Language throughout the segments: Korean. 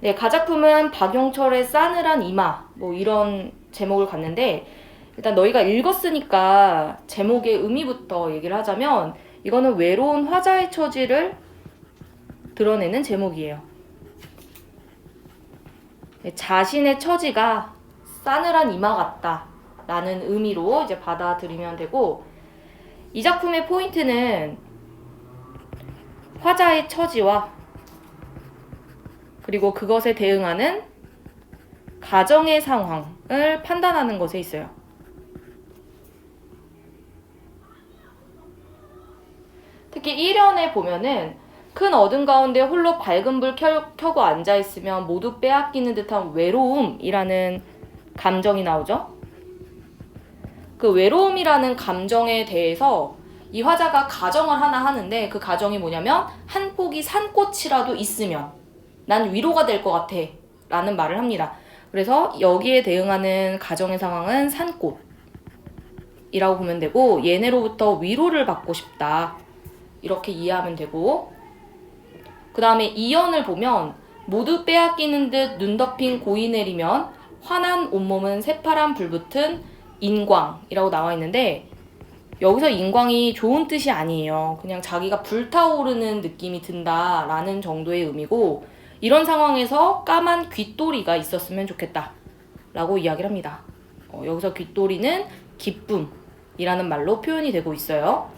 네, 가작품은 박용철의 싸늘한 이마 뭐 이런 제목을 갖는데 일단 너희가 읽었으니까 제목의 의미부터 얘기를 하자면 이거는 외로운 화자의 처지를 드러내는 제목이에요. 네, 자신의 처지가 싸늘한 이마 같다 라는 의미로 이제 받아들이면 되고 이 작품의 포인트는 화자의 처지와 그리고 그것에 대응하는 가정의 상황을 판단하는 것에 있어요. 특히 1연에 보면은 큰 어둠 가운데 홀로 밝은 불 켜고 앉아있으면 모두 빼앗기는 듯한 외로움이라는 감정이 나오죠. 그 외로움이라는 감정에 대해서 이 화자가 가정을 하나 하는데 그 가정이 뭐냐면 한 포기 산꽃이라도 있으면 난 위로가 될 것 같아 라는 말을 합니다. 그래서 여기에 대응하는 가정의 상황은 산꽃이라고 보면 되고 얘네로부터 위로를 받고 싶다 이렇게 이해하면 되고 그 다음에 2연을 보면 모두 빼앗기는 듯 눈 덮인 고이 내리면 환한 온몸은 새파란 불붙은 인광이라고 나와 있는데 여기서 인광이 좋은 뜻이 아니에요. 그냥 자기가 불타오르는 느낌이 든다라는 정도의 의미고 이런 상황에서 까만 귓도리가 있었으면 좋겠다 라고 이야기를 합니다. 여기서 귓도리는 기쁨이라는 말로 표현이 되고 있어요.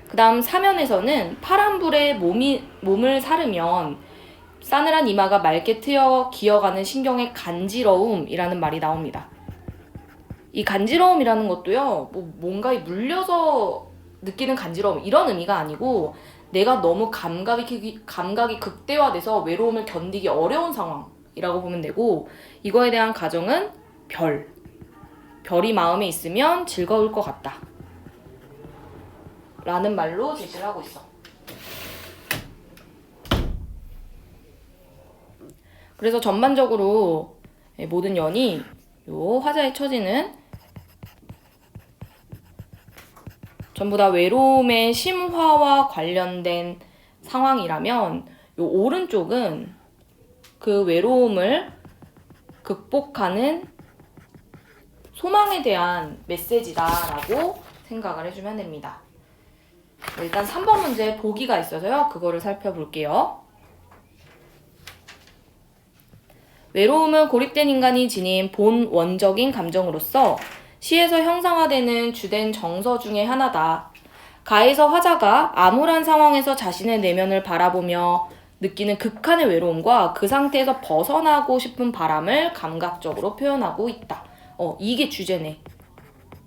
그 다음 3연에서는 파란 불에 몸을 사르면 싸늘한 이마가 맑게 트여 기어가는 신경의 간지러움이라는 말이 나옵니다. 이 간지러움이라는 것도요, 뭔가에 물려서 느끼는 간지러움 이런 의미가 아니고 내가 너무 감각이 극대화돼서 외로움을 견디기 어려운 상황이라고 보면 되고 이거에 대한 가정은 별이 마음에 있으면 즐거울 것 같다 라는 말로 제시를 하고 있어. 그래서 전반적으로 모든 연이 요 화자의 처지는 전부 다 외로움의 심화와 관련된 상황이라면 요 오른쪽은 그 외로움을 극복하는 소망에 대한 메시지다라고 생각을 해주면 됩니다. 일단 3번 문제 보기가 있어서요. 그거를 살펴볼게요. 외로움은 고립된 인간이 지닌 본 원적인 감정으로서 시에서 형상화되는 주된 정서 중의 하나다. 가에서 화자가 암울한 상황에서 자신의 내면을 바라보며 느끼는 극한의 외로움과 그 상태에서 벗어나고 싶은 바람을 감각적으로 표현하고 있다. 이게 주제네.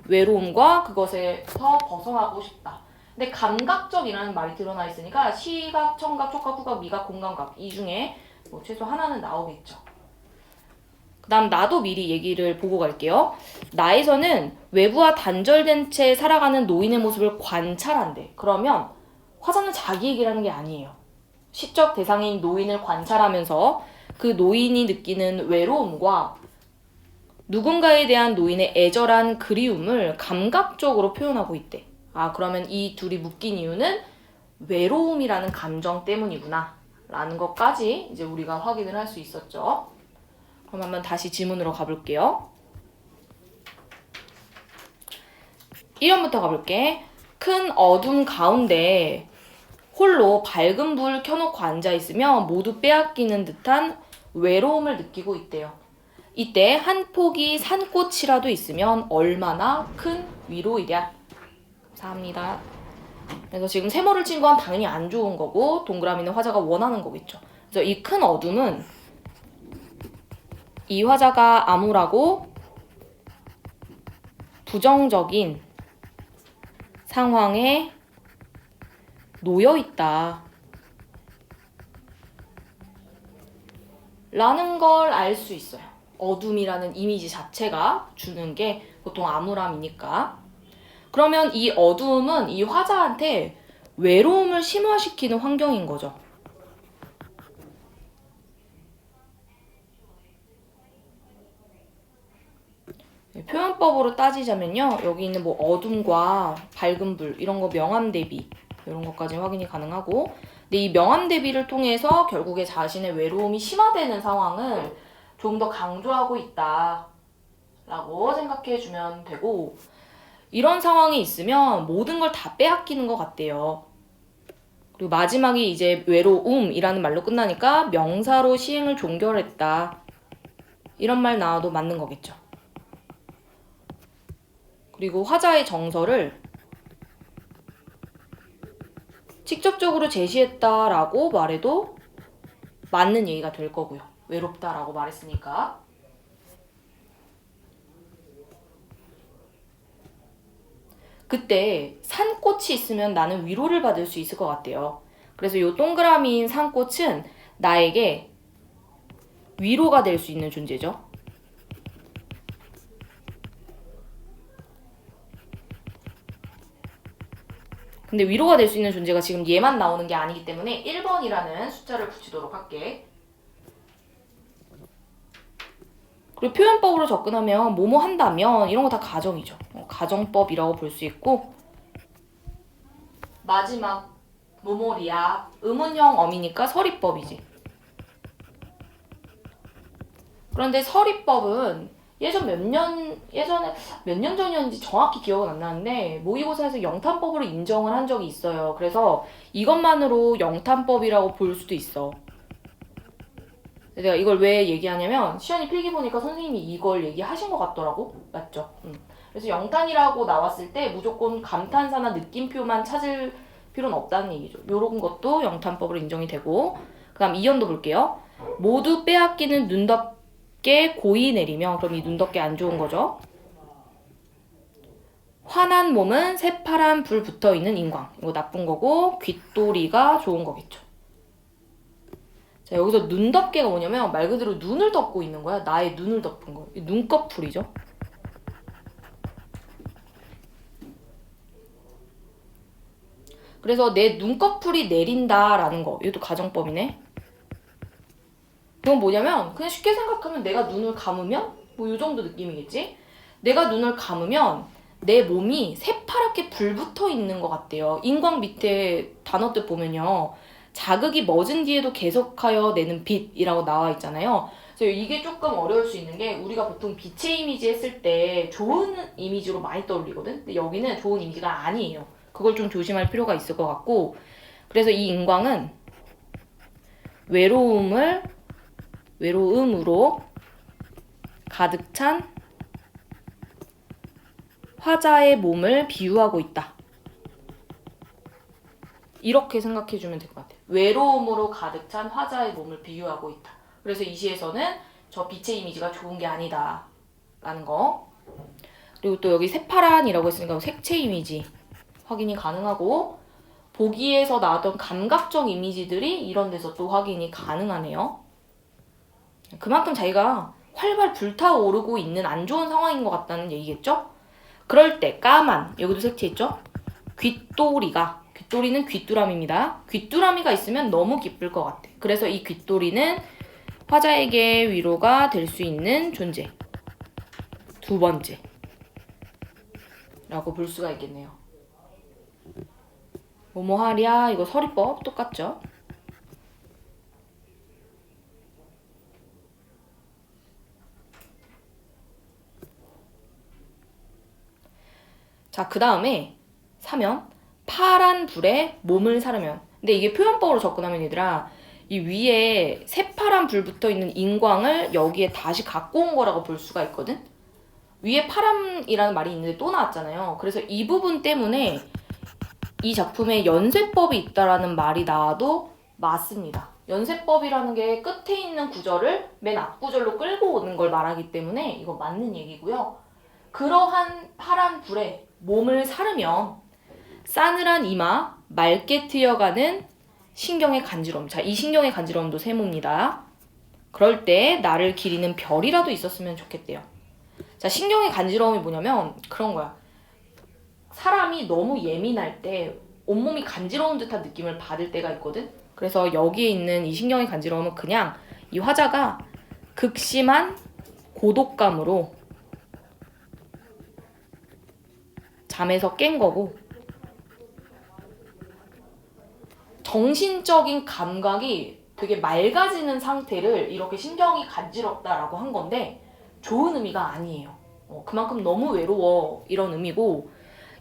외로움과 그것에서 벗어나고 싶다. 근데 감각적이라는 말이 드러나 있으니까 시각, 청각, 촉각, 후각, 미각, 공감각 이 중에 최소 하나는 나오겠죠. 그 다음 나도 미리 얘기를 보고 갈게요. 나에서는 외부와 단절된 채 살아가는 노인의 모습을 관찰한대. 그러면 화자는 자기 얘기를 하는 게 아니에요. 시적 대상인 노인을 관찰하면서 그 노인이 느끼는 외로움과 누군가에 대한 노인의 애절한 그리움을 감각적으로 표현하고 있대. 그러면 이 둘이 묶인 이유는 외로움이라는 감정 때문이구나 라는 것까지 이제 우리가 확인을 할 수 있었죠. 그럼 한번 다시 지문으로 가볼게요. 1번부터 가볼게. 큰 어둠 가운데 홀로 밝은 불 켜놓고 앉아있으며 모두 빼앗기는 듯한 외로움을 느끼고 있대요. 이때 한 포기 산꽃이라도 있으면 얼마나 큰 위로이랴. 감사합니다. 그래서 지금 세모를 친 건 당연히 안 좋은 거고 동그라미는 화자가 원하는 거겠죠. 그래서 이 큰 어둠은 이 화자가 암울하고 부정적인 상황에 놓여 있다 라는 걸 알 수 있어요. 어둠이라는 이미지 자체가 주는 게 보통 암울함이니까. 그러면 이 어두움은 이 화자한테 외로움을 심화시키는 환경인 거죠. 표현법으로 따지자면요. 여기 있는 어둠과 밝은 불 이런 거 명암 대비 이런 것까지 확인이 가능하고 근데 이 명암 대비를 통해서 결국에 자신의 외로움이 심화되는 상황을 좀 더 강조하고 있다라고 생각해주면 되고, 이런 상황이 있으면 모든 걸 다 빼앗기는 것 같대요. 그리고 마지막에 이제 외로움이라는 말로 끝나니까 명사로 시행을 종결했다. 이런 말 나와도 맞는 거겠죠. 그리고 화자의 정서를 직접적으로 제시했다라고 말해도 맞는 얘기가 될 거고요. 외롭다라고 말했으니까. 그때 산꽃이 있으면 나는 위로를 받을 수 있을 것 같대요. 그래서 이 동그라미인 산꽃은 나에게 위로가 될 수 있는 존재죠. 근데 위로가 될 수 있는 존재가 지금 얘만 나오는 게 아니기 때문에 1번이라는 숫자를 붙이도록 할게. 그리고 표현법으로 접근하면 뭐뭐 한다면 이런 거 다 가정이죠. 가정법이라고 볼 수 있고, 마지막 뭐뭐리야 의문형 어미니까 서리법이지. 그런데 서리법은 예전에 몇 년 전이었는지 정확히 기억은 안 나는데 모의고사에서 영탄법으로 인정을 한 적이 있어요. 그래서 이것만으로 영탄법이라고 볼 수도 있어. 내가 이걸 왜 얘기하냐면 시연이 필기 보니까 선생님이 이걸 얘기하신 것 같더라고. 맞죠? 그래서 영탄이라고 나왔을 때 무조건 감탄사나 느낌표만 찾을 필요는 없다는 얘기죠. 요런 것도 영탄법으로 인정이 되고, 그 다음 2연도 볼게요. 모두 빼앗기는 눈덮개 고이 내리며, 그럼 이 눈덮개 안 좋은 거죠. 환한 몸은 새파란 불 붙어있는 인광, 이거 나쁜 거고, 귓도리가 좋은 거겠죠. 자, 여기서 눈덮개가 뭐냐면 말 그대로 눈을 덮고 있는 거야. 나의 눈을 덮은 거. 눈꺼풀이죠. 그래서 내 눈꺼풀이 내린다라는 거. 이것도 가정법이네. 그건 뭐냐면 그냥 쉽게 생각하면 내가 눈을 감으면 뭐 요 정도 느낌이겠지? 내가 눈을 감으면 내 몸이 새파랗게 불붙어 있는 것 같대요. 인광 밑에 단어들 보면요. 자극이 멎은 뒤에도 계속하여 내는 빛이라고 나와 있잖아요. 그래서 이게 조금 어려울 수 있는 게 우리가 보통 빛의 이미지 했을 때 좋은 이미지로 많이 떠올리거든? 근데 여기는 좋은 이미지가 아니에요. 그걸 좀 조심할 필요가 있을 것 같고, 그래서 이 인광은 외로움으로 가득 찬 화자의 몸을 비유하고 있다. 이렇게 생각해주면 될 것 같아요. 외로움으로 가득 찬 화자의 몸을 비유하고 있다. 그래서 이 시에서는 저 빛의 이미지가 좋은 게 아니다 라는 거. 그리고 또 여기 새파란이라고 했으니까 색채 이미지 확인이 가능하고, 보기에서 나왔던 감각적 이미지들이 이런 데서 또 확인이 가능하네요. 그만큼 자기가 활발 불타오르고 있는 안 좋은 상황인 것 같다는 얘기겠죠? 그럴 때 까만, 여기도 색채 있죠? 귓도리는 귀뚜라미입니다. 귀뚜라미가 있으면 너무 기쁠 것 같아. 그래서 이 귀뚜리는 화자에게 위로가 될 수 있는 존재. 두 번째 라고 볼 수가 있겠네요. 뭐뭐하랴, 이거 서리법 똑같죠? 자, 그 다음에 사면 파란 불에 몸을 사르면. 근데 이게 표현법으로 접근하면 얘들아, 이 위에 새파란 불 붙어있는 인광을 여기에 다시 갖고 온 거라고 볼 수가 있거든? 위에 파람이라는 말이 있는데 또 나왔잖아요. 그래서 이 부분 때문에 이 작품에 연쇄법이 있다라는 말이 나와도 맞습니다. 연쇄법이라는 게 끝에 있는 구절을 맨 앞구절로 끌고 오는 걸 말하기 때문에 이거 맞는 얘기고요. 그러한 파란 불에 몸을 사르면 싸늘한 이마, 맑게 트여가는 신경의 간지러움. 자, 이 신경의 간지러움도 세모입니다. 그럴 때 나를 기리는 별이라도 있었으면 좋겠대요. 자, 신경의 간지러움이 뭐냐면 그런 거야. 사람이 너무 예민할 때 온몸이 간지러운 듯한 느낌을 받을 때가 있거든. 그래서 여기에 있는 이 신경의 간지러움은 그냥 이 화자가 극심한 고독감으로 잠에서 깬 거고, 정신적인 감각이 되게 맑아지는 상태를 이렇게 신경이 간지럽다라고 한 건데 좋은 의미가 아니에요. 그만큼 너무 외로워 이런 의미고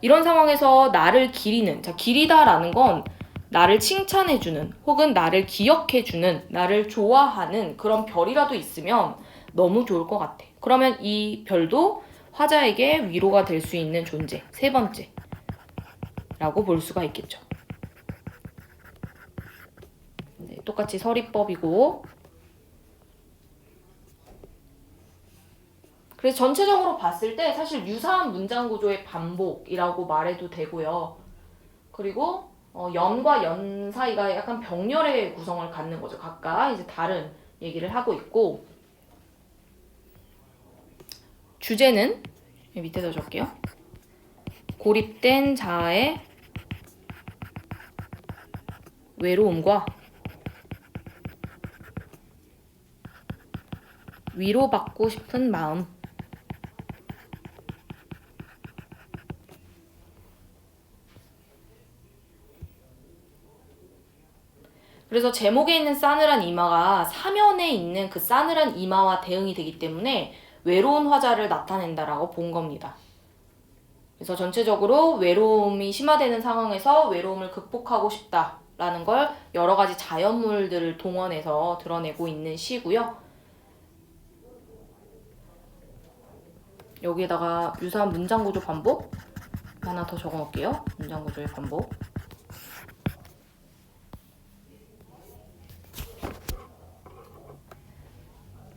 이런 상황에서 나를 기리는 자 기리다라는 건 나를 칭찬해주는 혹은 나를 기억해주는 나를 좋아하는 그런 별이라도 있으면 너무 좋을 것 같아. 그러면 이 별도 화자에게 위로가 될 수 있는 존재 세 번째라고 볼 수가 있겠죠. 네, 똑같이 서리법이고 그래서 전체적으로 봤을 때 사실 유사한 문장 구조의 반복이라고 말해도 되고요. 그리고 연과 연 사이가 약간 병렬의 구성을 갖는 거죠. 각각 이제 다른 얘기를 하고 있고 주제는 밑에다 적게요. 고립된 자아의 외로움과 위로받고 싶은 마음. 그래서 제목에 있는 싸늘한 이마가 사면에 있는 그 싸늘한 이마와 대응이 되기 때문에 외로운 화자를 나타낸다라고 본 겁니다. 그래서 전체적으로 외로움이 심화되는 상황에서 외로움을 극복하고 싶다라는 걸 여러 가지 자연물들을 동원해서 드러내고 있는 시고요. 여기에다가 유사한 문장구조 반복 하나 더 적어놓을게요. 문장구조의 반복.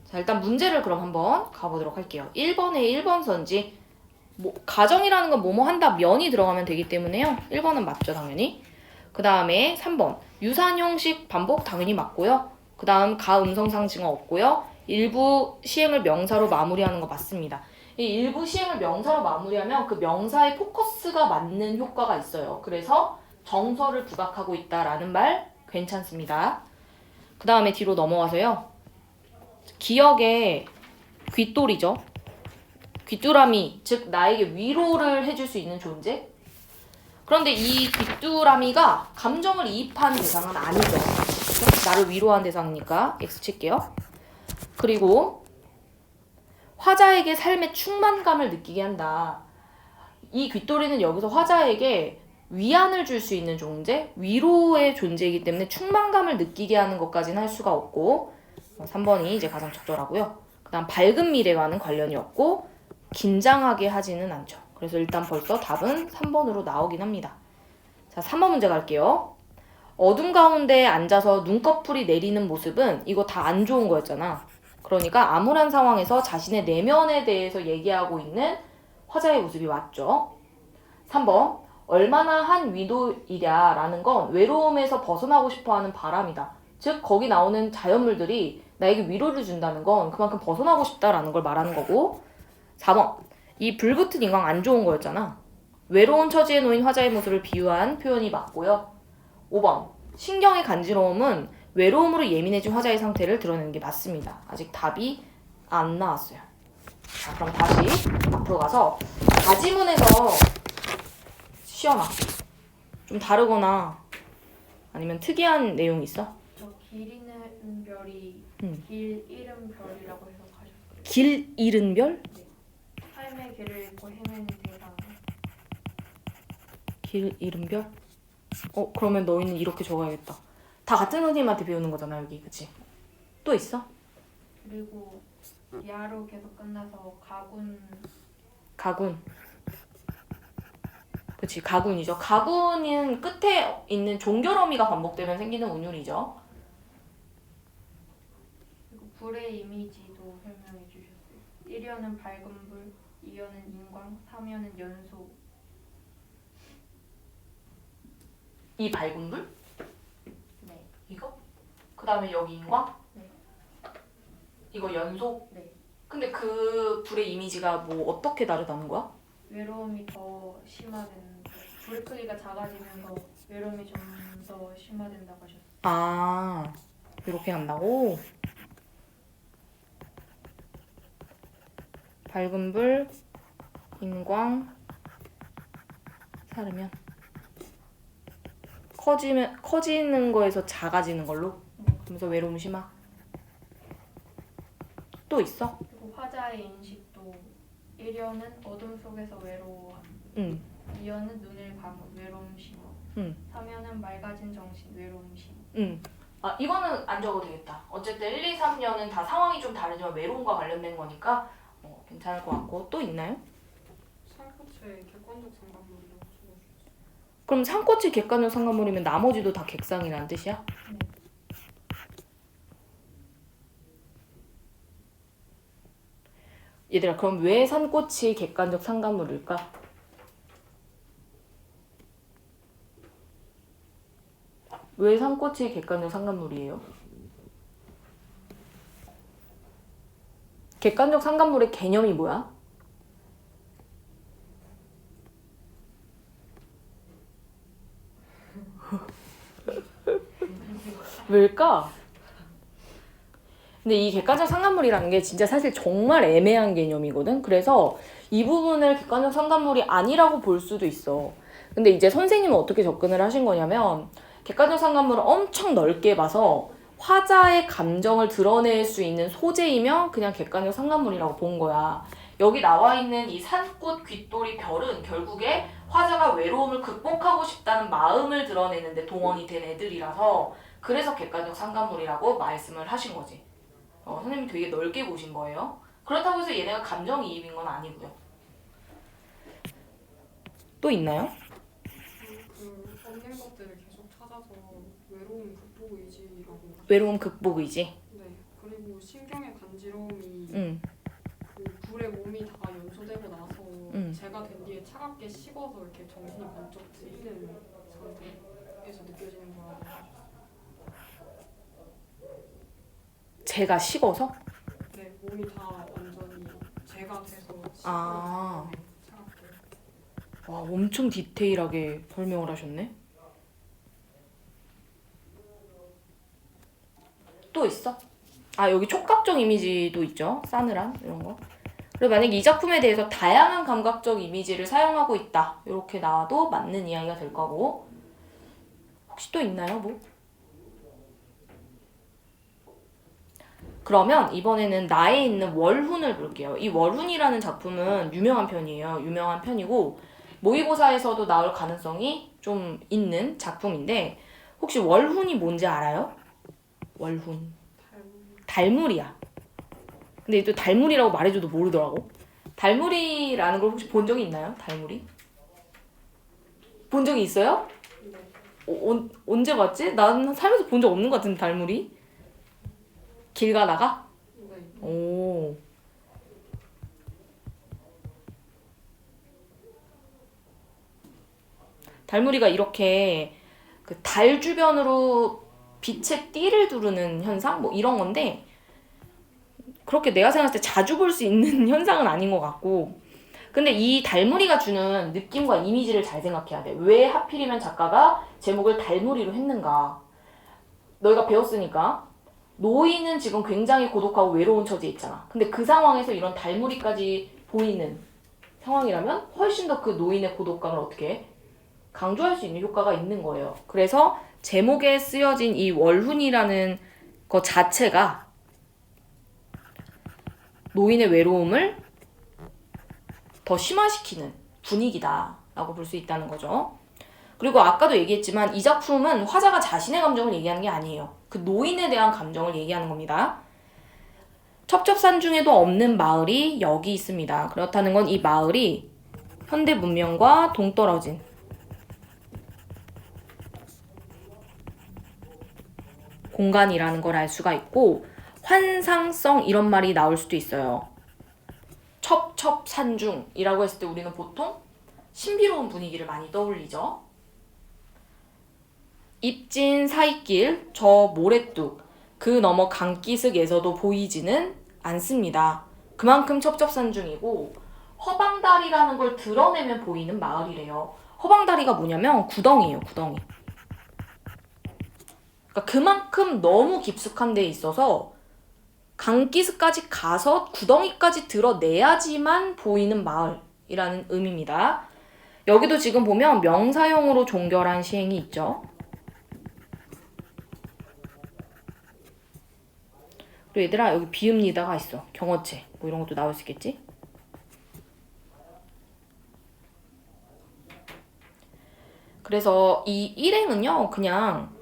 자, 일단 문제를 그럼 한번 가보도록 할게요. 1번에 1번 선지 가정이라는 건 뭐뭐 한다 면이 들어가면 되기 때문에요. 1번은 맞죠 당연히. 그 다음에 3번 유사한 형식 반복 당연히 맞고요. 그 다음 가음성상징어 없고요. 일부 시행을 명사로 마무리하는 거 맞습니다. 이 일부 시행을 명사로 마무리하면 그 명사의 포커스가 맞는 효과가 있어요. 그래서 정서를 부각하고 있다라는 말 괜찮습니다. 그 다음에 뒤로 넘어가서요. 기억의 귓돌이죠. 귀뚜라미, 즉 나에게 위로를 해줄 수 있는 존재? 그런데 이 귀뚜라미가 감정을 이입한 대상은 아니죠. 나를 위로한 대상이니까 X 칠게요. 그리고 화자에게 삶의 충만감을 느끼게 한다. 이 귀뚜리는 여기서 화자에게 위안을 줄 수 있는 존재, 위로의 존재이기 때문에 충만감을 느끼게 하는 것까지는 할 수가 없고 3번이 이제 가장 적절하고요. 그 다음 밝은 미래와는 관련이 없고 긴장하게 하지는 않죠. 그래서 일단 벌써 답은 3번으로 나오긴 합니다. 자, 3번 문제 갈게요. 어둠 가운데 앉아서 눈꺼풀이 내리는 모습은 이거 다 안 좋은 거였잖아. 그러니까 암울한 상황에서 자신의 내면에 대해서 얘기하고 있는 화자의 모습이 맞죠. 3번 얼마나 한 위도이랴라는 건 외로움에서 벗어나고 싶어하는 바람이다. 즉 거기 나오는 자연물들이 나에게 위로를 준다는 건 그만큼 벗어나고 싶다라는 걸 말하는 거고 4번 이 불붙은 인강 안 좋은 거였잖아. 외로운 처지에 놓인 화자의 모습을 비유한 표현이 맞고요. 5번 신경의 간지러움은 외로움으로 예민해진 화자의 상태를 드러내는 게 맞습니다. 아직 답이 안 나왔어요. 자, 그럼 다시 앞으로 가서 가지문에서 시험아 좀 다르거나 아니면 특이한 내용이 있어? 저 길 잃은 별이 길 잃은 별이라고 해석하셨어요. 길 잃은 별? 네. 삶의 길을 잃고 헤매는 대상. 길 잃은 별? 그러면 너희는 이렇게 적어야겠다. 다 같은 선생님한테 배우는 거잖아 여기, 그치? 또 있어? 그리고 야로 계속 끝나서 가군. 그치, 가군이죠. 가군은 끝에 있는 종결어미가 반복되면 생기는 운율이죠. 그리고 불의 이미지도 설명해 주셨어요. 1연은 밝은 불, 2연은 인광, 3연은 연소. 이 밝은 불? 네. 이거? 그 다음에 여기 인광? 네. 이거 연소? 네. 근데 그 불의 이미지가 뭐 어떻게 다르다는 거야? 외로움이 더 심화되는. 불의 크기가 작아지면서 외로움이 좀 더 심화된다고 하셨어요. 아, 이렇게 한다고? 밝은 불, 인광, 사르면 커지는 거에서 작아지는 걸로. 그러면서 외로움 심하. 또 있어? 그리고 화자의 인식도 1연은 어둠 속에서 외로워함. 응. 2연은 눈을 감음 외로움 심화. 응. 3연은 맑아진 정신 외로움 심화. 응. 아, 이거는 안 적어도 되겠다. 어쨌든 1, 2, 3년은 다 상황이 좀 다르지만 외로움과 관련된 거니까 괜찮을 것 같고. 또 있나요? 상코체의 객관적 상담론이라고 적어주셨어요. 그럼 상꼬치 객관적 상관물이면 나머지도 다 객상이라는 뜻이야? 네. 얘들아, 그럼 왜 산꽃이 객관적 상관물일까? 왜 산꽃이 객관적 상관물이에요? 객관적 상관물의 개념이 뭐야? 왜일까? 근데 이 객관적 상관물이라는 게 진짜 사실 정말 애매한 개념이거든. 그래서 이 부분을 객관적 상관물이 아니라고 볼 수도 있어. 근데 이제 선생님은 어떻게 접근을 하신 거냐면 객관적 상관물을 엄청 넓게 봐서 화자의 감정을 드러낼 수 있는 소재이면 그냥 객관적 상관물이라고 본 거야. 여기 나와 있는 이 산꽃, 귓돌이, 별은 결국에 화자가 외로움을 극복하고 싶다는 마음을 드러내는데 동원이 된 애들이라서 그래서 객관적 상관물이라고 말씀을 하신 거지. 선생님이 되게 넓게 보신 거예요. 그렇다고 해서 얘네가 감정이입인 건 아니고요. 또 있나요? 그 없는 것들을 계속 찾아서 외로움 극복 의지라고. 외로움 극복 의지. 네. 그리고 신경의 간지러움이 응. 그 불에 몸이 다 연소되고 나서 응. 제가 된 뒤에 차갑게 식어서 이렇게 정신이 번쩍 들리는 상태에서 느껴지는 거라고. 제가 식어서? 네. 몸이 다 완전히 제가 돼서 식고 아. 네, 차갑게. 와, 엄청 디테일하게 설명을 하셨네. 또 있어? 아, 여기 촉각적 이미지도 있죠. 싸늘한 이런 거. 그리고 만약에 이 작품에 대해서 다양한 감각적 이미지를 사용하고 있다. 이렇게 나와도 맞는 이야기가 될 거고. 혹시 또 있나요, 뭐? 그러면 이번에는 나에 있는 월훈을 볼게요. 이 월훈이라는 작품은 유명한 편이에요. 유명한 편이고 모의고사에서도 나올 가능성이 좀 있는 작품인데 혹시 월훈이 뭔지 알아요? 월훈. 달무리야. 근데 또 달무리라고 말해줘도 모르더라고. 달무리라는 걸 혹시 본 적이 있나요? 달무리? 본 적이 있어요? 네. 언제 봤지? 난 살면서 본 적 없는 것 같은데 달무리? 길 가다가? 네. 오. 달무리가 이렇게 그 달 주변으로 빛의 띠를 두르는 현상? 뭐 이런 건데 그렇게 내가 생각했을 때 자주 볼 수 있는 현상은 아닌 것 같고 근데 이 달무리가 주는 느낌과 이미지를 잘 생각해야 돼. 왜 하필이면 작가가 제목을 달무리로 했는가? 너희가 배웠으니까 노인은 지금 굉장히 고독하고 외로운 처지에 있잖아. 근데 그 상황에서 이런 달무리까지 보이는 상황이라면 훨씬 더 그 노인의 고독감을 어떻게 강조할 수 있는 효과가 있는 거예요. 그래서 제목에 쓰여진 이 월훈이라는 것 자체가 노인의 외로움을 더 심화시키는 분위기다라고 볼 수 있다는 거죠. 그리고 아까도 얘기했지만 이 작품은 화자가 자신의 감정을 얘기하는 게 아니에요. 그 노인에 대한 감정을 얘기하는 겁니다. 첩첩산 중에도 없는 마을이 여기 있습니다. 그렇다는 건 이 마을이 현대 문명과 동떨어진 공간이라는 걸 알 수가 있고 환상성 이런 말이 나올 수도 있어요. 첩첩산중이라고 했을 때 우리는 보통 신비로운 분위기를 많이 떠올리죠. 입진 사이길 저 모래뚝 그 너머 강기슭에서도 보이지는 않습니다. 그만큼 첩첩산중이고 허방다리라는 걸 드러내면 보이는 마을이래요. 허방다리가 뭐냐면 구덩이에요. 구덩이. 그러니까 그만큼 너무 깊숙한 데에 있어서 강기슭까지 가서 구덩이까지 드러내야지만 보이는 마을이라는 의미입니다. 여기도 지금 보면 명사형으로 종결한 시행이 있죠. 그리고 얘들아 여기 비읍니다가 있어. 경어체 뭐 이런 것도 나올 수 있겠지? 그래서 이 일행은요 그냥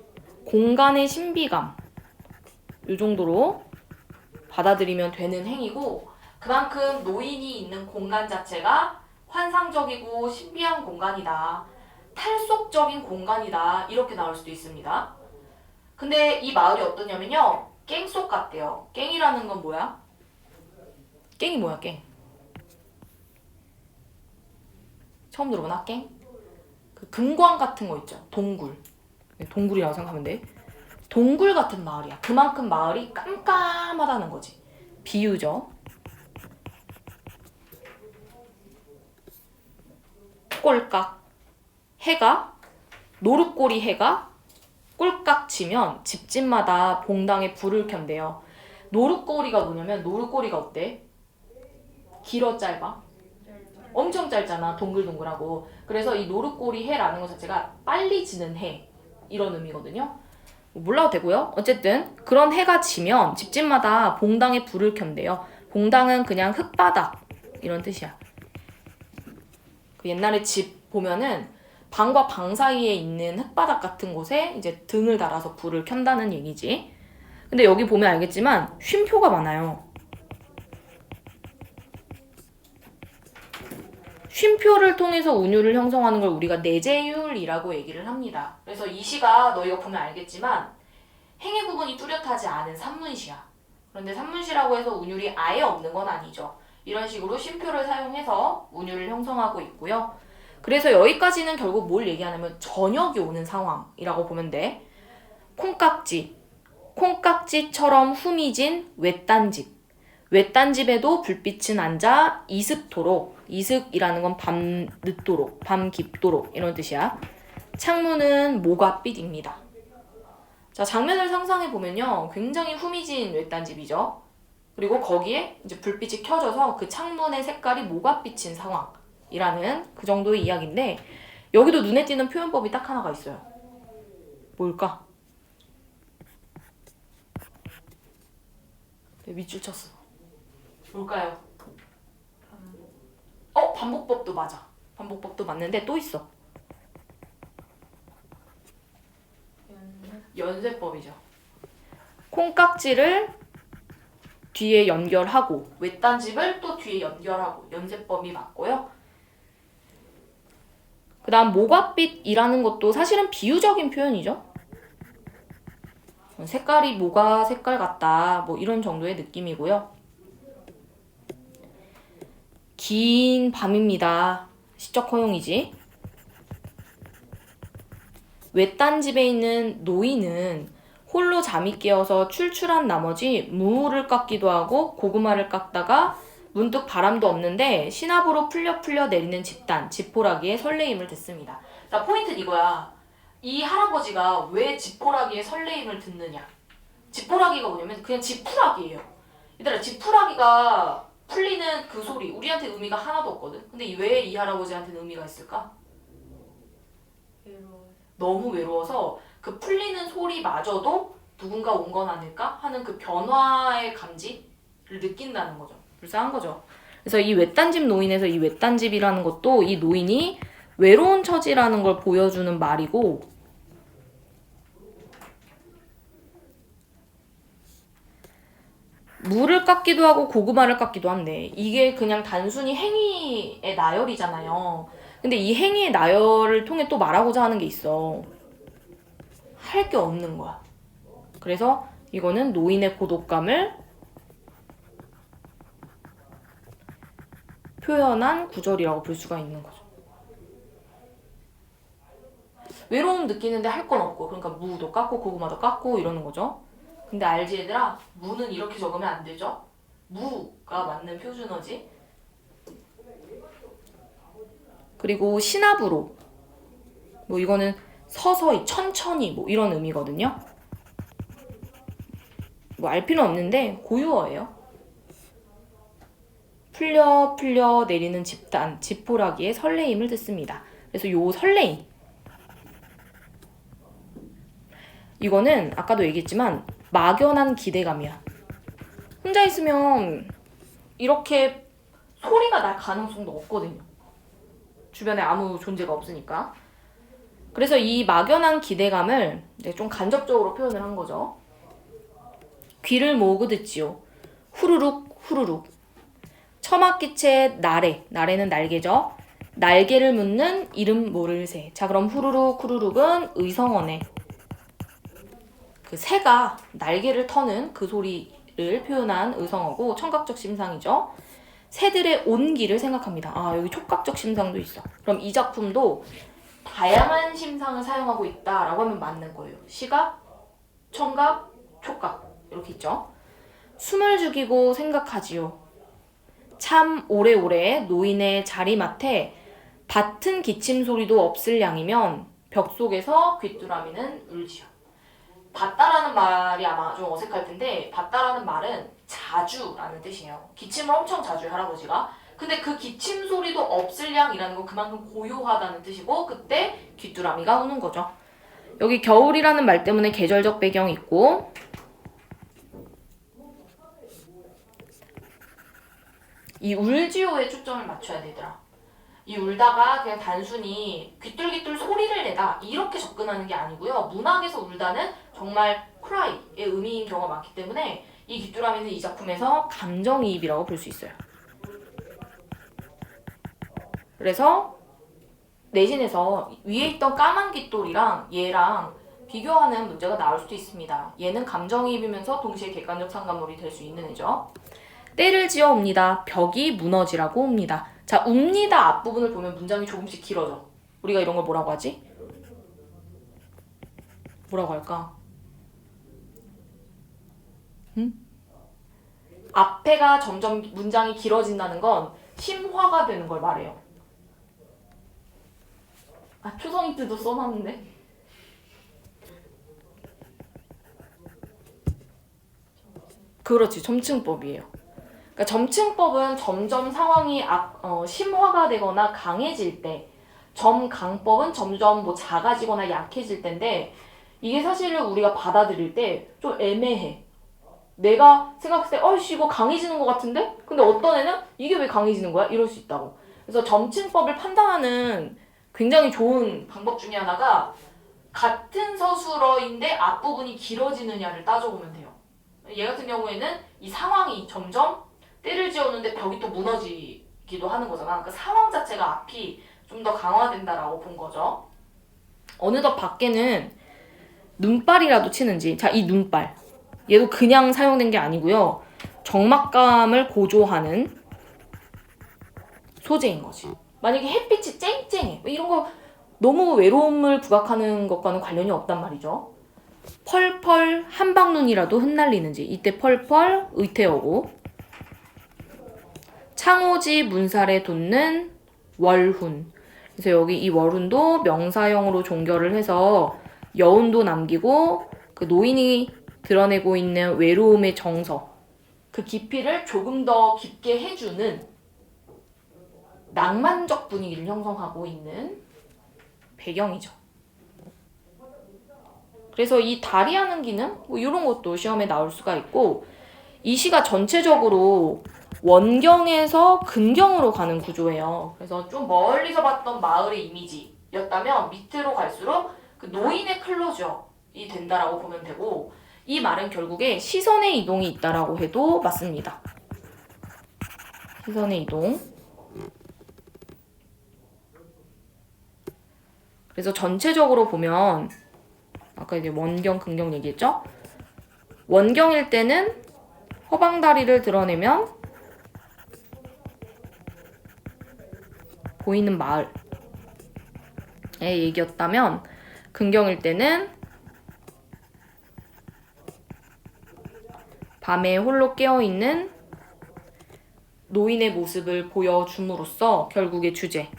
공간의 신비감 이 정도로 받아들이면 되는 행위고 그만큼 노인이 있는 공간 자체가 환상적이고 신비한 공간이다. 탈속적인 공간이다. 이렇게 나올 수도 있습니다. 근데 이 마을이 어떠냐면요. 깽속 같대요. 깽이라는 건 뭐야? 깽이 뭐야 깽? 처음 들어보나 깽? 그 금광 같은 거 있죠. 동굴. 동굴이라고 생각하면 돼. 동굴 같은 마을이야. 그만큼 마을이 깜깜하다는 거지. 비유죠. 꼴깍. 해가 노릇꼬리 해가 꼴깍 치면 집집마다 봉당에 불을 켠대요. 노릇꼬리가 뭐냐면 노릇꼬리가 어때? 길어 짧아? 엄청 짧잖아. 동글동글하고. 그래서 이 노릇꼬리 해라는 것 자체가 빨리 지는 해 이런 의미거든요. 몰라도 되고요. 어쨌든 그런 해가 지면 집집마다 봉당에 불을 켠대요. 봉당은 그냥 흙바닥 이런 뜻이야. 그 옛날에 집 보면은 방과 방 사이에 있는 흙바닥 같은 곳에 이제 등을 달아서 불을 켠다는 얘기지. 근데 여기 보면 알겠지만 쉼표가 많아요. 쉼표를 통해서 운율을 형성하는 걸 우리가 내재율이라고 얘기를 합니다. 그래서 이 시가 너희가 보면 알겠지만 행의 구분이 뚜렷하지 않은 산문시야. 그런데 산문시라고 해서 운율이 아예 없는 건 아니죠. 이런 식으로 쉼표를 사용해서 운율을 형성하고 있고요. 그래서 여기까지는 결국 뭘 얘기하냐면 저녁이 오는 상황이라고 보면 돼. 콩깍지처럼 후미진 외딴 집. 외딴 집에도 불빛은 앉아 이슥도록. 이슥이라는 건 밤 늦도록, 밤 깊도록 이런 뜻이야. 창문은 모가빛입니다. 자, 장면을 상상해 보면요. 굉장히 후미진 외딴 집이죠. 그리고 거기에 이제 불빛이 켜져서 그 창문의 색깔이 모가빛인 상황이라는 그 정도의 이야기인데 여기도 눈에 띄는 표현법이 딱 하나가 있어요. 뭘까? 밑줄 쳤어. 뭘까요? 반복법도 맞아. 반복법도 맞는데 또 있어. 연쇄법이죠. 콩깍지를 뒤에 연결하고 외딴집을 또 뒤에 연결하고 연쇄법이 맞고요. 그 다음 모가빛이라는 것도 사실은 비유적인 표현이죠. 색깔이 모가 색깔 같다 뭐 이런 정도의 느낌이고요. 긴 밤입니다. 시적 허용이지. 외딴 집에 있는 노인은 홀로 잠이 깨어서 출출한 나머지 무를 깎기도 하고 고구마를 깎다가 문득 바람도 없는데 시나브로 풀려 내리는 집단, 지포라기에 설레임을 듣습니다. 자, 포인트는 이거야. 이 할아버지가 왜 지포라기에 설레임을 듣느냐. 지포라기가 뭐냐면 그냥 지푸라기예요. 얘들아, 지푸라기가 풀리는 그 소리, 우리한테 의미가 하나도 없거든. 근데 왜 이 할아버지한테는 의미가 있을까? 너무 외로워서 그 풀리는 소리마저도 누군가 온 건 아닐까 하는 그 변화의 감지를 느낀다는 거죠. 불쌍한 거죠. 그래서 이 외딴집 노인에서 이 외딴집이라는 것도 이 노인이 외로운 처지라는 걸 보여주는 말이고 무를 깎기도 하고 고구마를 깎기도 한데 이게 그냥 단순히 행위의 나열이잖아요. 근데 이 행위의 나열을 통해 또 말하고자 하는 게 있어. 할 게 없는 거야. 그래서 이거는 노인의 고독감을 표현한 구절이라고 볼 수가 있는 거죠. 외로움 느끼는데 할 건 없고 그러니까 무도 깎고 고구마도 깎고 이러는 거죠. 근데 알지 얘들아? 무는 이렇게 적으면 안 되죠? 무가 맞는 표준어지. 그리고 시나브로 뭐 이거는 서서히 천천히 뭐 이런 의미거든요. 뭐 알 필요는 없는데 고유어예요. 풀려 내리는 집단, 지포라기에 설레임을 듣습니다. 그래서 요 설레임 이거는 아까도 얘기했지만 막연한 기대감이야. 혼자 있으면 이렇게 소리가 날 가능성도 없거든요. 주변에 아무 존재가 없으니까. 그래서 이 막연한 기대감을 이제 좀 간접적으로 표현을 한 거죠. 귀를 모으고 듣지요. 후루룩 후루룩. 처막기체 나래. 나래는 날개죠. 날개를 묻는 이름 모를 새. 자, 그럼 후루룩 후루룩은 의성어네. 그 새가 날개를 터는 그 소리를 표현한 의성어고 청각적 심상이죠. 새들의 온기를 생각합니다. 아, 여기 촉각적 심상도 있어. 그럼 이 작품도 다양한 심상을 사용하고 있다라고 하면 맞는 거예요. 시각, 청각, 촉각 이렇게 있죠. 숨을 죽이고 생각하지요. 참 오래오래 노인의 자리맡에 밭은 기침 소리도 없을 양이면 벽 속에서 귀뚜라미는 울지요. 봤다라는 말이 아마 좀 어색할 텐데 봤다라는 말은 자주라는 뜻이에요. 기침을 엄청 자주 해요, 할아버지가. 근데 그 기침 소리도 없을 양이라는 건 그만큼 고요하다는 뜻이고 그때 귀뚜라미가 우는 거죠. 여기 겨울이라는 말 때문에 계절적 배경이 있고 이 울지요에 초점을 맞춰야 되더라. 이 울다가 그냥 단순히 귀뚤귀뚤 소리를 내다 이렇게 접근하는 게 아니고요. 문학에서 울다는 정말 cry의 의미인 경우가 많기 때문에 이 귀뚜라미는 이 작품에서 감정이입이라고 볼 수 있어요. 그래서 내신에서 위에 있던 까만 깃돌이랑 얘랑 비교하는 문제가 나올 수도 있습니다. 얘는 감정이입이면서 동시에 객관적 상관물이 될 수 있는 애죠. 때를 지어 옵니다. 벽이 무너지라고 옵니다. 자, 웁니다 앞부분을 보면 문장이 조금씩 길어져. 우리가 이런 걸 뭐라고 하지? 뭐라고 할까? 응? 앞에가 점점 문장이 길어진다는 건 심화가 되는 걸 말해요. 아, 초성 힌트도 써놨는데? 그렇지, 점층법이에요. 그러니까 점층법은 점점 상황이 심화가 되거나 강해질 때, 점강법은 점점 뭐 작아지거나 약해질 때인데 이게 사실은 우리가 받아들일 때 좀 애매해. 내가 생각했을 때 어이씨 이거 강해지는 것 같은데? 근데 어떤 애는 이게 왜 강해지는 거야? 이럴 수 있다고. 그래서 점층법을 판단하는 굉장히 좋은 방법 중에 하나가 같은 서술어인데 앞부분이 길어지느냐를 따져보면 돼요. 얘 같은 경우에는 이 상황이 점점 때를 지었는데 벽이 또 무너지기도 하는 거잖아. 그 상황 자체가 앞이 좀 더 강화된다라고 본 거죠. 어느덧 밖에는 눈발이라도 치는지. 자, 이 눈발. 얘도 그냥 사용된 게 아니고요. 적막감을 고조하는 소재인 거지. 만약에 햇빛이 쨍쨍해. 이런 거 너무 외로움을 부각하는 것과는 관련이 없단 말이죠. 펄펄 한방눈이라도 흩날리는지. 이때 펄펄 의태어고. 창호지 문살에 돋는 월훈. 그래서 여기 이 월훈도 명사형으로 종결을 해서 여운도 남기고 그 노인이 드러내고 있는 외로움의 정서, 그 깊이를 조금 더 깊게 해주는 낭만적 분위기를 형성하고 있는 배경이죠. 그래서 이 다리하는 기능 뭐 이런 것도 시험에 나올 수가 있고 이 시가 전체적으로 원경에서 근경으로 가는 구조예요. 그래서 좀 멀리서 봤던 마을의 이미지였다면 밑으로 갈수록 그 노인의 클로저이 된다라고 보면 되고 이 말은 결국에 시선의 이동이 있다라고 해도 맞습니다. 시선의 이동. 그래서 전체적으로 보면 아까 이제 원경, 근경 얘기했죠? 원경일 때는 허방다리를 드러내면 보이는 마을의 얘기였다면 근경일 때는 밤에 홀로 깨어있는 노인의 모습을 보여줌으로써 결국의 주제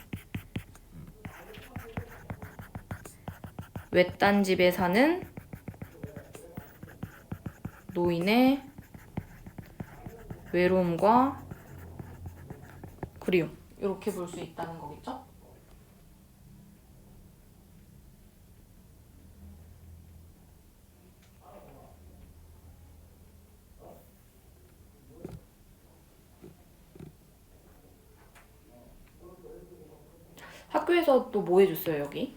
외딴 집에 사는 노인의 외로움과 그리움 이렇게 볼 수 있다는 거겠죠? 학교에서 또 뭐 해줬어요, 여기?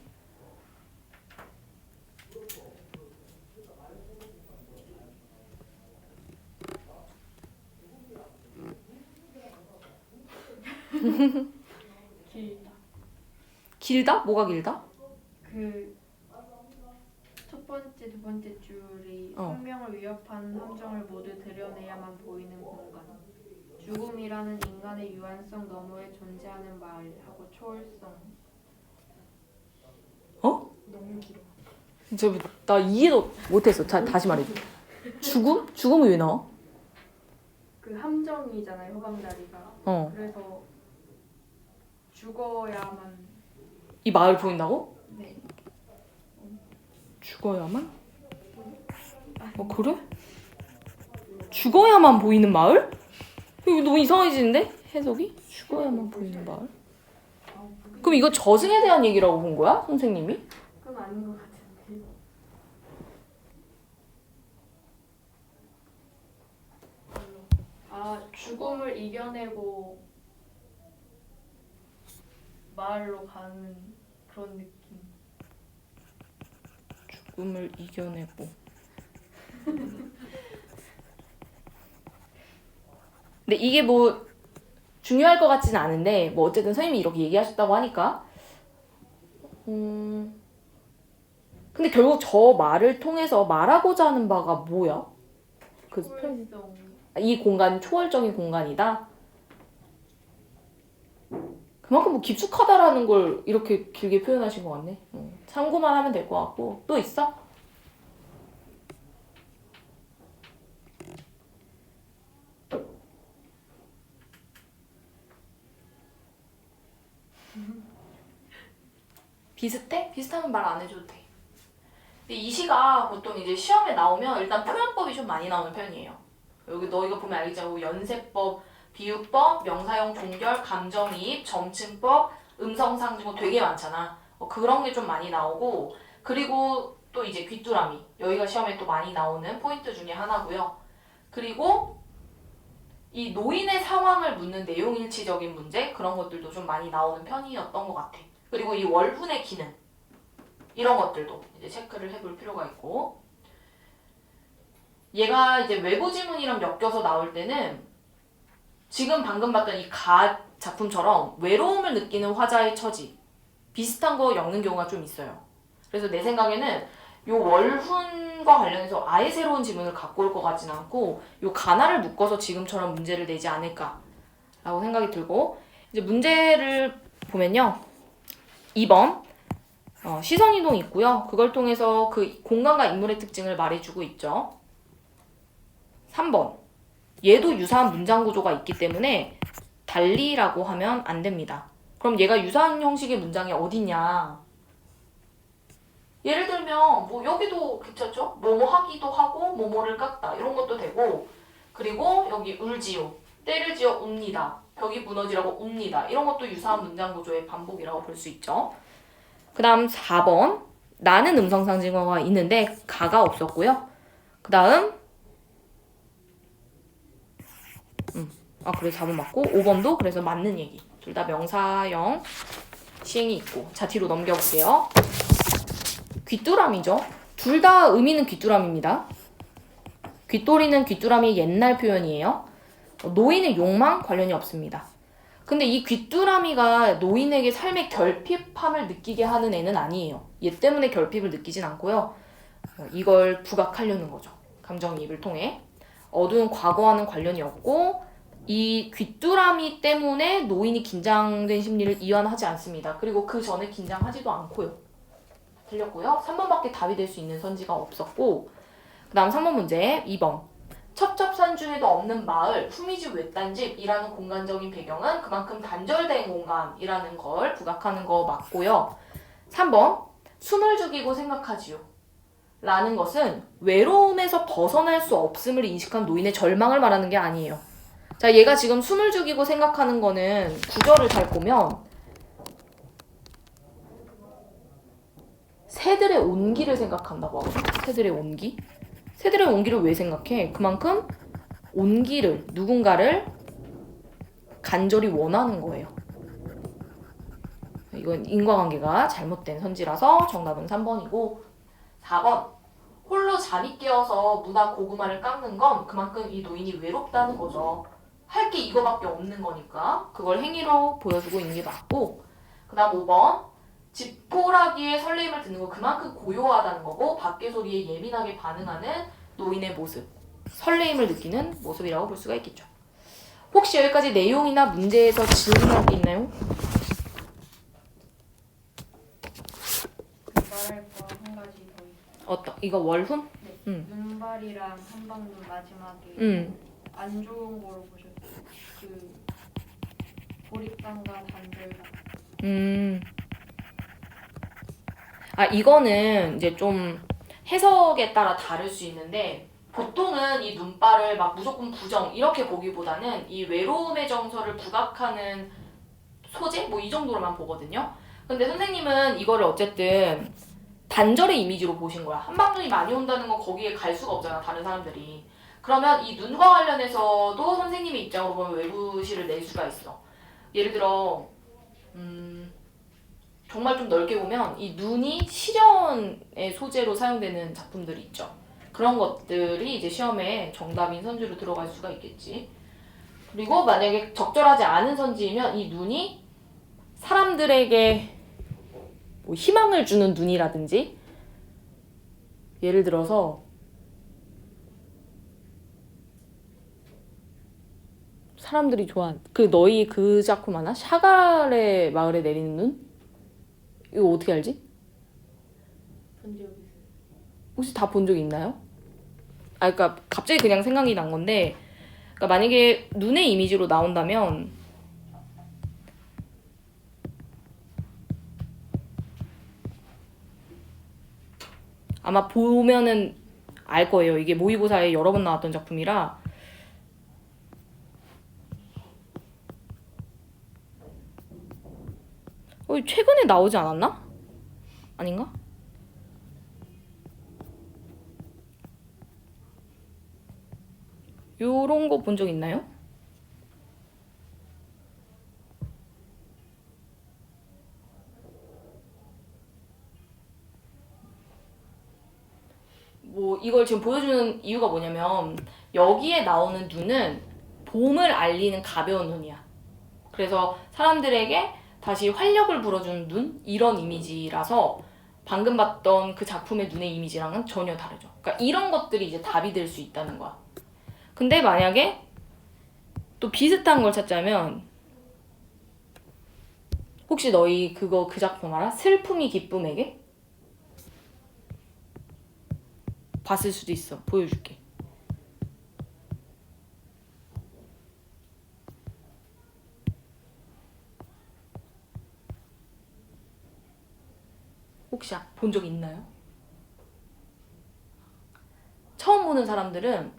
길다. 길다? 뭐가 길다? 그 첫 번째, 두 번째 줄이 어. 생명을 위협하는 함정을 모두 드러내야만 보이는 공간. 죽음이라는 인간의 유한성 너머에 존재하는 말하고 초월성. 너무 길어. 나 이해도 못했어. 다시 말해줘. 죽음? 죽음이 왜 나와? 그 함정이잖아요, 후방다리가. 어. 그래서 죽어야만. 이 마을 보인다고? 네. 죽어야만? 그래? 죽어야만 보이는 마을? 이거 너무 이상해지는데? 해석이? 죽어야만 보이는 마을? 그럼 이거 저승에 대한 얘기라고 본 거야? 선생님이? 그건 아닌 것 같은데. 아, 죽음을 이겨내고 마을로 가는 그런 느낌. 죽음을 이겨내고. 근데 이게 뭐 중요할 것 같지는 않은데 뭐 어쨌든 선생님이 이렇게 얘기하셨다고 하니까 근데 결국 저 말을 통해서 말하고자 하는 바가 뭐야? 초월성. 이 공간 초월적인 공간이다? 그만큼 뭐 깊숙하다라는 걸 이렇게 길게 표현하신 것 같네. 참고만 하면 될 것 같고. 또 있어? 비슷해? 비슷하면 말 안 해줘도 돼. 근데 이 시가 보통 이제 시험에 나오면 일단 표현법이 좀 많이 나오는 편이에요. 여기 너희가 보면 알겠죠? 연세법, 비유법, 명사형 종결, 감정이입, 점층법, 음성상징어 되게 많잖아. 그런 게 좀 많이 나오고 그리고 또 이제 귀뚜라미. 여기가 시험에 또 많이 나오는 포인트 중에 하나고요. 그리고 이 노인의 상황을 묻는 내용일치적인 문제 그런 것들도 좀 많이 나오는 편이었던 것 같아. 그리고 이 월훈의 기능 이런 것들도 이제 체크를 해볼 필요가 있고 얘가 이제 외부 지문이랑 엮여서 나올 때는 지금 방금 봤던 이 가 작품처럼 외로움을 느끼는 화자의 처지 비슷한 거 엮는 경우가 좀 있어요. 그래서 내 생각에는 요 월훈과 관련해서 아예 새로운 지문을 갖고 올 것 같진 않고 요 가나를 묶어서 지금처럼 문제를 내지 않을까라고 생각이 들고 이제 문제를 보면요. 2번 시선이동 있고요. 그걸 통해서 그 공간과 인물의 특징을 말해주고 있죠. 3번 얘도 유사한 문장 구조가 있기 때문에 달리라고 하면 안 됩니다. 그럼 얘가 유사한 형식의 문장이 어디냐? 예를 들면 뭐 여기도 괜찮죠? 뭐뭐 하기도 하고 뭐뭐를 깎다 이런 것도 되고 그리고 여기 울지요. 때를 지어 웁니다. 벽이 무너지라고 웁니다. 이런 것도 유사한 문장 구조의 반복이라고 볼 수 있죠. 그 다음 4번 나는 음성상징어가 있는데 가가 없었고요. 그 다음 그래 4번 맞고 5번도 그래서 맞는 얘기. 둘 다 명사형 시행이 있고 자 뒤로 넘겨볼게요. 귀뚜라미죠. 둘 다 의미는 귀뚜라미입니다. 귀또리는 귀뚜라미의 옛날 표현이에요. 노인의 욕망 관련이 없습니다. 근데 이 귀뚜라미가 노인에게 삶의 결핍함을 느끼게 하는 애는 아니에요. 얘 때문에 결핍을 느끼진 않고요. 이걸 부각하려는 거죠. 감정이입을 통해. 어두운 과거와는 관련이 없고 이 귀뚜라미 때문에 노인이 긴장된 심리를 이완하지 않습니다. 그리고 그 전에 긴장하지도 않고요. 틀렸고요. 3번밖에 답이 될 수 있는 선지가 없었고 그 다음 3번 문제 2번 첩첩산 중에도 없는 마을 후미집 외딴집이라는 공간적인 배경은 그만큼 단절된 공간이라는 걸 부각하는 거 맞고요. 3번 숨을 죽이고 생각하지요 라는 것은 외로움에서 벗어날 수 없음을 인식한 노인의 절망을 말하는 게 아니에요. 자, 얘가 지금 숨을 죽이고 생각하는 거는 구절을 잘 보면 새들의 온기를 생각한다고 하거든. 새들의 온기. 새들의 온기를 왜 생각해? 그만큼 온기를, 누군가를 간절히 원하는 거예요. 이건 인과관계가 잘못된 선지라서 정답은 3번이고 4번 홀로 잠이 깨어서 무나 고구마를 깎는 건 그만큼 이 노인이 외롭다는 거죠. 할 게 이거밖에 없는 거니까 그걸 행위로 보여주고 있는 게 맞고 그 다음 5번 지푸라기의 설레임을 듣는 거 그만큼 고요하다는 거고 밖의 소리에 예민하게 반응하는 노인의 모습 설레임을 느끼는 모습이라고 볼 수가 있겠죠. 혹시 여기까지 내용이나 문제에서 질문할 게 있나요? 말할 거 한 가지 더 있어요. 어떤 이거 월훈? 네. 응. 눈발이랑 한방눈 마지막에 응. 안 좋은 거로 보셨어요. 그 고립감과 단절감. 아 이거는 이제 좀 해석에 따라 다를 수 있는데 보통은 이 눈발을 막 무조건 부정 이렇게 보기보다는 이 외로움의 정서를 부각하는 소재 뭐 이 정도로만 보거든요. 근데 선생님은 이거를 어쨌든 단절의 이미지로 보신 거야. 한방눈이 많이 온다는 건 거기에 갈 수가 없잖아 다른 사람들이. 그러면 이 눈과 관련해서도 선생님의 입장으로 보면 외부시를 낼 수가 있어. 예를 들어 정말 좀 넓게 보면 이 눈이 실연의 소재로 사용되는 작품들이 있죠. 그런 것들이 이제 시험에 정답인 선지로 들어갈 수가 있겠지. 그리고 만약에 적절하지 않은 선지이면 이 눈이 사람들에게 뭐 희망을 주는 눈이라든지 예를 들어서 사람들이 좋아하는 그 너희 그 작품 하나? 샤갈의 마을에 내리는 눈? 이거 어떻게 알지? 본 적이 있어요. 혹시 다 본 적 있나요? 아, 그러니까 갑자기 그냥 생각이 난 건데, 그러니까 만약에 눈의 이미지로 나온다면 아마 보면은 알 거예요. 이게 모의고사에 여러 번 나왔던 작품이라. 최근에 나오지 않았나? 아닌가? 요런 거 본 적 있나요? 뭐 이걸 지금 보여주는 이유가 뭐냐면 여기에 나오는 눈은 봄을 알리는 가벼운 눈이야. 그래서 사람들에게 다시 활력을 불어주는 눈? 이런 이미지라서 방금 봤던 그 작품의 눈의 이미지랑은 전혀 다르죠. 그러니까 이런 것들이 이제 답이 될 수 있다는 거야. 근데 만약에 또 비슷한 걸 찾자면 혹시 너희 그거 그 작품 알아? 슬픔이 기쁨에게? 봤을 수도 있어. 보여줄게. 혹시 본 적 있나요? 처음 보는 사람들은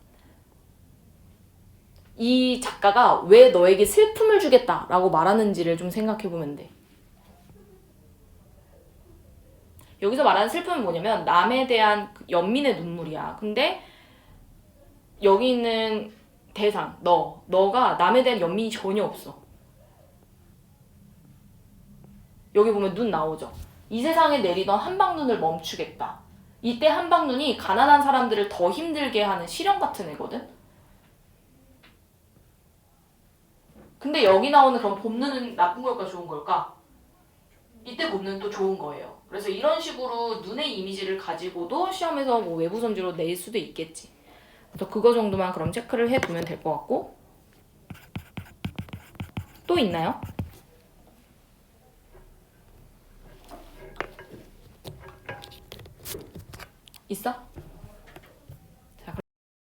이 작가가 왜 너에게 슬픔을 주겠다라고 말하는지를 좀 생각해보면 돼. 여기서 말하는 슬픔은 뭐냐면 남에 대한 연민의 눈물이야. 근데 여기 있는 대상, 너가 남에 대한 연민이 전혀 없어. 여기 보면 눈 나오죠. 이 세상에 내리던 한방눈을 멈추겠다. 이때 한방눈이 가난한 사람들을 더 힘들게 하는 시련 같은 애거든. 근데 여기 나오는 그런 봄눈은 나쁜 걸까 좋은 걸까? 이때 봄눈은 또 좋은 거예요. 그래서 이런 식으로 눈의 이미지를 가지고도 시험에서 뭐 외부 선지로 낼 수도 있겠지. 그래서 그거 정도만 그럼 체크를 해두면 될 것 같고. 또 있나요? 있어?